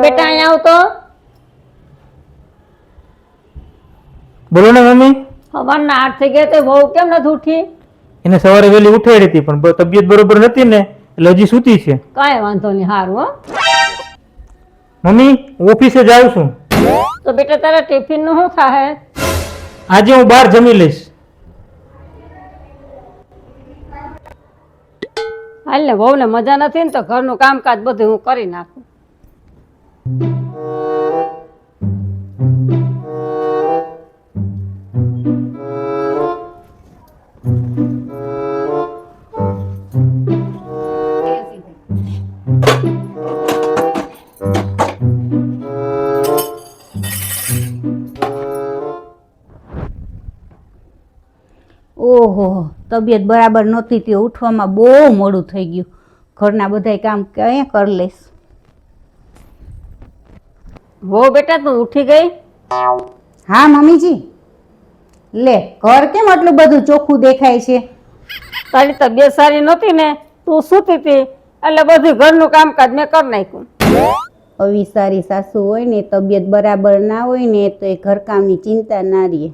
બેટા અહીંયા આવ તો. બોલો ને મમ્મી. સવારના 8 થઈ ગયા તો વહુ કેમ નથી ઉઠી? એને સવારે વહેલી ઉઠાડી હતી પણ તબિયત બરોબર નથી ને એટલે હજી સૂતી છે. કાંઈ વાંધો નહીં, હારું હો. મમ્મી ઓફિસે જાઉં છું. તો બેટા તારા ટિફિન નું શું થાય? આજે હું બહાર જમી લઈશ. હાલ ને, વહુ ને મજા નથી ને તો ઘરનું કામકાજ બધું હું કરી નાખું. ઓહો, તબિયત બરાબર નહોતી તે ઉઠવામાં બહુ મોડું થઈ ગયું. ઘરના બધાય કામ ક્યાં કરી લઈશ. વહુ બેટા તું ઉઠી ગઈ? હા મમ્મીજી. લે, ઘર કેમ આટલું બધું ચોખ્ખું દેખાય છે? તારી તબિયત સારી નહોતી ને, તું સૂતી હતી એટલે બધું ઘરનું કામકાજ મેં કરી નાખ્યું. આવી સારી સાસુ હોય ને, તબિયત બરાબર ના હોય ને તો એ ઘરકામની ચિંતા ના રહે.